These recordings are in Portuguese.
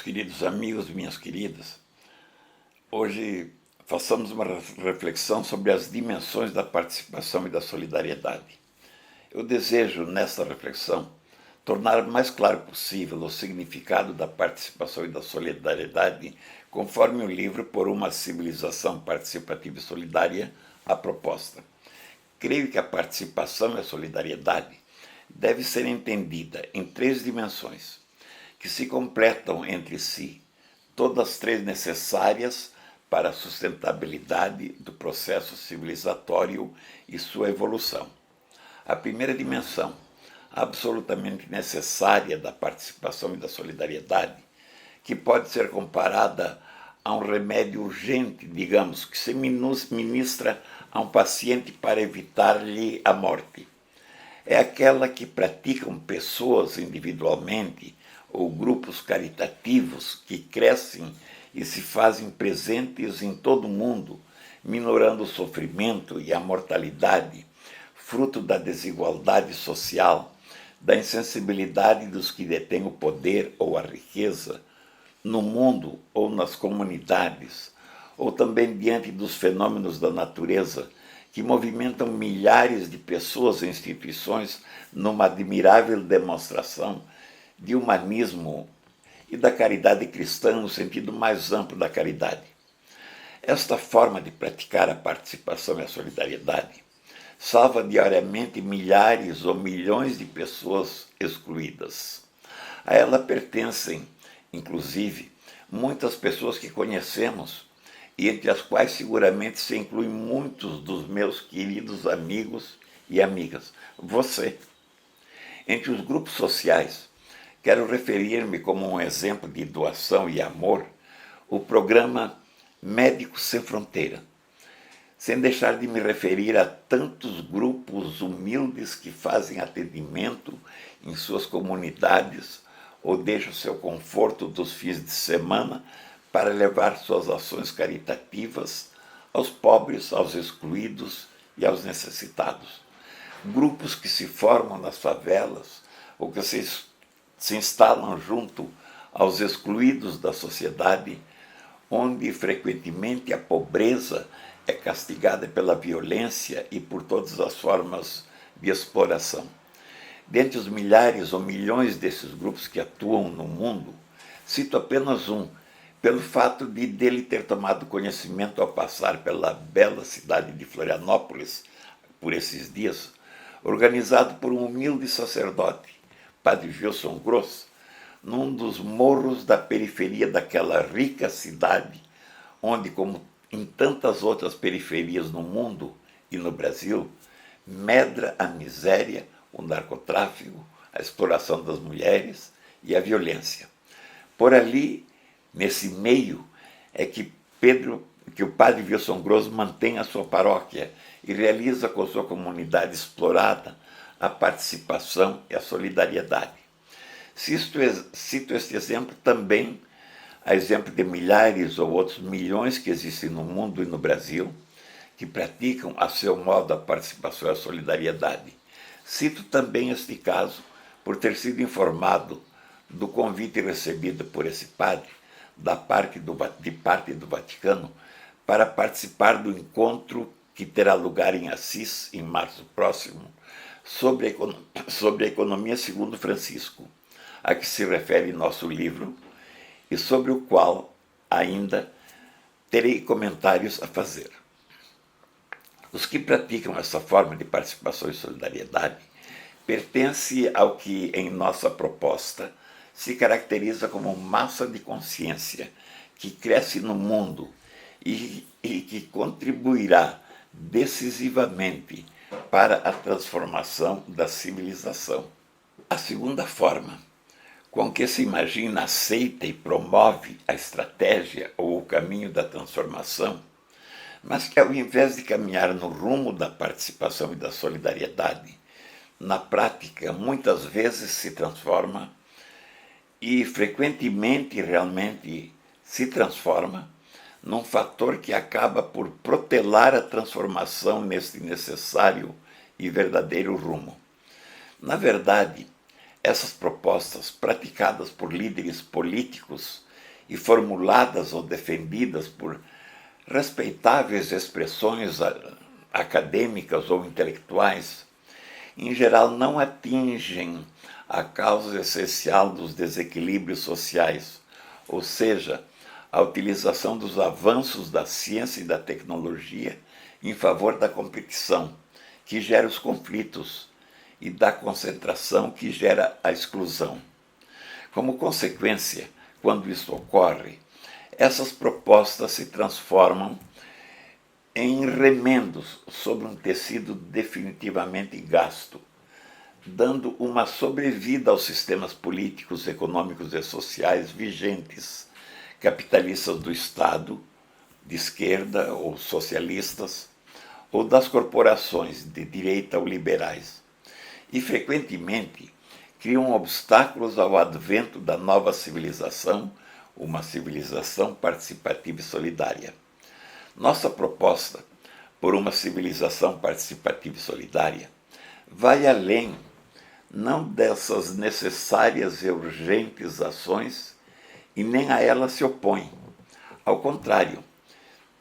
queridos amigos, minhas queridas, hoje façamos uma reflexão sobre as dimensões da participação e da solidariedade. Eu desejo, nesta reflexão, tornar o mais claro possível o significado da participação e da solidariedade, conforme o livro Por uma Civilização Participativa e Solidária, a proposta. Creio que a participação e a solidariedade deve ser entendida em três dimensões, que se completam entre si, todas três necessárias para a sustentabilidade do processo civilizatório e sua evolução. A primeira dimensão, absolutamente necessária da participação e da solidariedade, que pode ser comparada a um remédio urgente, digamos, que se ministra a um paciente para evitar-lhe a morte. É aquela que praticam pessoas individualmente ou grupos caritativos que crescem e se fazem presentes em todo o mundo, minorando o sofrimento e a mortalidade, fruto da desigualdade social, da insensibilidade dos que detêm o poder ou a riqueza, no mundo ou nas comunidades, ou também diante dos fenômenos da natureza que movimentam milhares de pessoas e instituições numa admirável demonstração de humanismo e da caridade cristã no sentido mais amplo da caridade. Esta forma de praticar a participação e a solidariedade salva diariamente milhares ou milhões de pessoas excluídas. A ela pertencem, inclusive, muitas pessoas que conhecemos e entre as quais seguramente se incluem muitos dos meus queridos amigos e amigas. Você. Entre os grupos sociais, quero referir-me como um exemplo de doação e amor o programa Médicos Sem Fronteira, sem deixar de me referir a tantos grupos humildes que fazem atendimento em suas comunidades ou deixam seu conforto dos fins de semana para levar suas ações caritativas aos pobres, aos excluídos e aos necessitados. Grupos que se formam nas favelas ou que se instalam junto aos excluídos da sociedade, onde frequentemente a pobreza é castigada pela violência e por todas as formas de exploração. Dentre os milhares ou milhões desses grupos que atuam no mundo, cito apenas um, pelo fato de dele ter tomado conhecimento ao passar pela bela cidade de Florianópolis por esses dias, organizado por um humilde sacerdote, Padre Gilson Gross, num dos morros da periferia daquela rica cidade, onde, como em tantas outras periferias no mundo e no Brasil, medra a miséria, o narcotráfico, a exploração das mulheres e a violência. Por ali, nesse meio, é que o Padre Gilson Gross mantém a sua paróquia e realiza com sua comunidade explorada a participação e a solidariedade. Cito este exemplo também, a exemplo de milhares ou outros milhões que existem no mundo e no Brasil, que praticam a seu modo a participação e a solidariedade. Cito também este caso por ter sido informado do convite recebido por esse padre, de parte do Vaticano, para participar do encontro que terá lugar em Assis, em março próximo, sobre a economia segundo Francisco, a que se refere nosso livro, e sobre o qual ainda terei comentários a fazer. Os que praticam essa forma de participação e solidariedade pertencem ao que, em nossa proposta, se caracteriza como massa de consciência que cresce no mundo e que contribuirá decisivamente para a transformação da civilização. A segunda forma com que se imagina, aceita e promove a estratégia ou o caminho da transformação, mas que, ao invés de caminhar no rumo da participação e da solidariedade, na prática, muitas vezes se transforma e, frequentemente, realmente se transforma num fator que acaba por protelar a transformação neste necessário e verdadeiro rumo. Na verdade, essas propostas, praticadas por líderes políticos e formuladas ou defendidas por respeitáveis expressões acadêmicas ou intelectuais, em geral não atingem a causa essencial dos desequilíbrios sociais, ou seja, a utilização dos avanços da ciência e da tecnologia em favor da competição, que gera os conflitos, e da concentração, que gera a exclusão. Como consequência, quando isso ocorre, essas propostas se transformam em remendos sobre um tecido definitivamente gasto, dando uma sobrevida aos sistemas políticos, econômicos e sociais vigentes, capitalistas do Estado, de esquerda ou socialistas, ou das corporações de direita ou liberais, e frequentemente criam obstáculos ao advento da nova civilização, uma civilização participativa e solidária. Nossa proposta por uma civilização participativa e solidária vai além, não dessas necessárias e urgentes ações, e nem a elas se opõe. Ao contrário,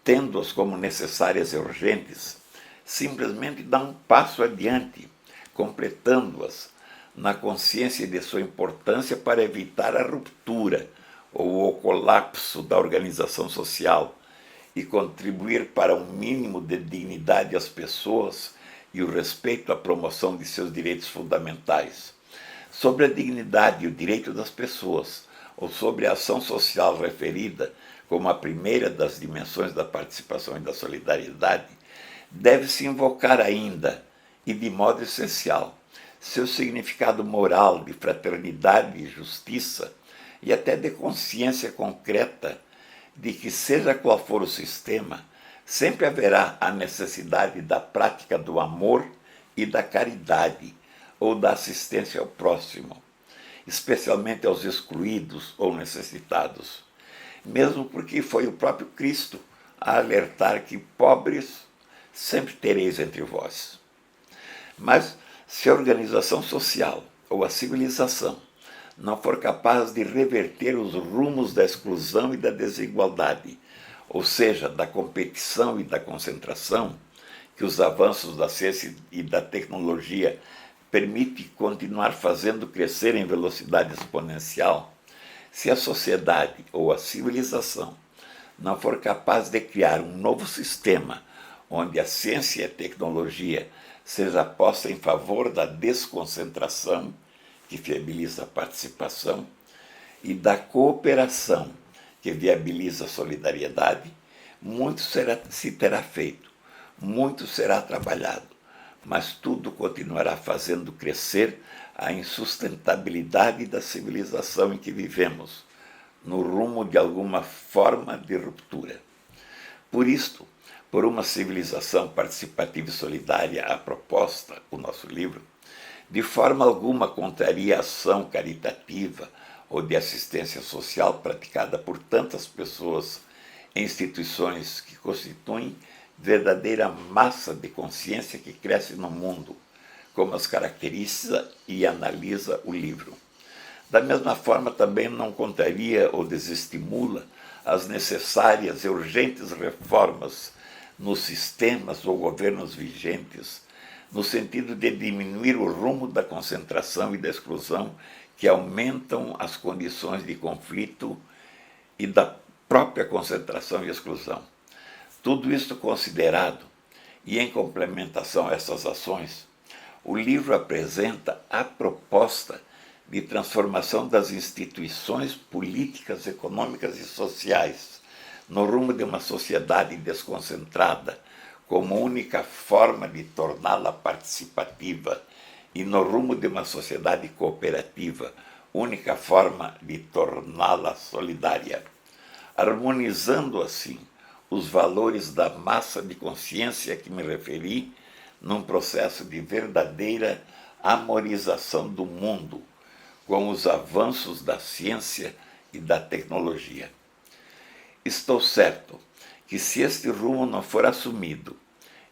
tendo-as como necessárias e urgentes, simplesmente dá um passo adiante, completando-as na consciência de sua importância para evitar a ruptura ou o colapso da organização social e contribuir para um mínimo de dignidade às pessoas e o respeito à promoção de seus direitos fundamentais. Sobre a dignidade e o direito das pessoas, ou sobre a ação social referida como a primeira das dimensões da participação e da solidariedade, deve-se invocar ainda, e de modo essencial, seu significado moral de fraternidade e justiça, e até de consciência concreta de que, seja qual for o sistema, sempre haverá a necessidade da prática do amor e da caridade, ou da assistência ao próximo, especialmente aos excluídos ou necessitados, mesmo porque foi o próprio Cristo a alertar que pobres sempre tereis entre vós. Mas se a organização social ou a civilização não for capaz de reverter os rumos da exclusão e da desigualdade, ou seja, da competição e da concentração, que os avanços da ciência e da tecnologia permitem continuar fazendo crescer em velocidade exponencial, se a sociedade ou a civilização não for capaz de criar um novo sistema onde a ciência e a tecnologia seja posta em favor da desconcentração, que viabiliza a participação, e da cooperação, que viabiliza a solidariedade, muito se terá feito, muito será trabalhado, mas tudo continuará fazendo crescer a insustentabilidade da civilização em que vivemos, no rumo de alguma forma de ruptura. Por isto, por uma civilização participativa e solidária, a proposta, o nosso livro, de forma alguma contraria a ação caritativa ou de assistência social praticada por tantas pessoas em instituições que constituem verdadeira massa de consciência que cresce no mundo, como as caracteriza e analisa o livro. Da mesma forma, também não contraria ou desestimula as necessárias e urgentes reformas nos sistemas ou governos vigentes, no sentido de diminuir o rumo da concentração e da exclusão que aumentam as condições de conflito e da própria concentração e exclusão. Tudo isto considerado, e em complementação a essas ações, o livro apresenta a proposta de transformação das instituições políticas, econômicas e sociais no rumo de uma sociedade desconcentrada, como única forma de torná-la participativa, e no rumo de uma sociedade cooperativa, única forma de torná-la solidária, harmonizando assim os valores da massa de consciência a que me referi, num processo de verdadeira amorização do mundo com os avanços da ciência e da tecnologia. Estou certo que, se este rumo não for assumido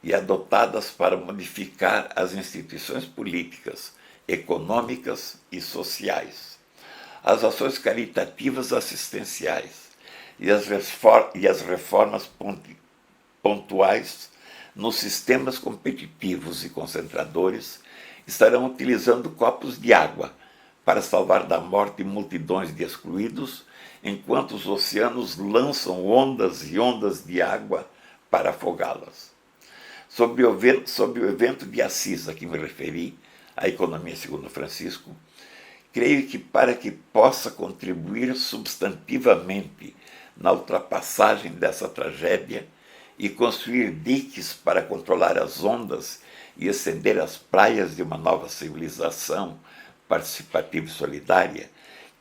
e adotadas para modificar as instituições políticas, econômicas e sociais, as ações caritativas assistenciais e as reformas pontuais nos sistemas competitivos e concentradores estarão utilizando copos de água para salvar da morte multidões de excluídos, enquanto os oceanos lançam ondas e ondas de água para afogá-las. Sobre o evento de Assis a que me referi, a economia segundo Francisco, creio que para que possa contribuir substantivamente na ultrapassagem dessa tragédia e construir diques para controlar as ondas e estender as praias de uma nova civilização participativa e solidária,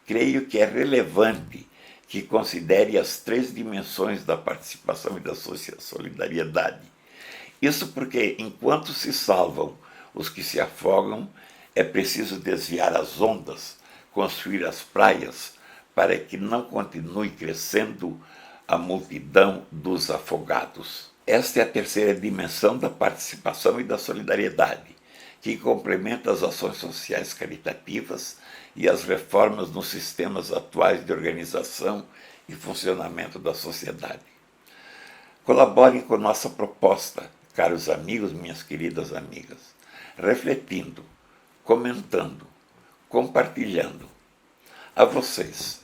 creio que é relevante que considere as 3 dimensões da participação e da solidariedade. Isso porque, enquanto se salvam os que se afogam, é preciso desviar as ondas, construir as praias, para que não continue crescendo a multidão dos afogados. Esta é a 3ª dimensão da participação e da solidariedade, que complementa as ações sociais caritativas e as reformas nos sistemas atuais de organização e funcionamento da sociedade. Colaborem com nossa proposta, caros amigos, minhas queridas amigas, refletindo, comentando, compartilhando. A vocês,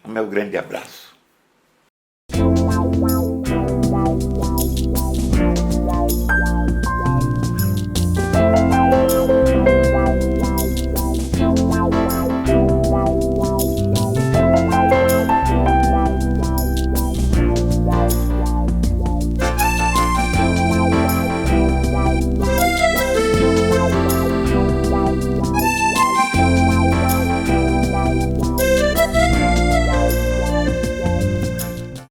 o meu grande abraço.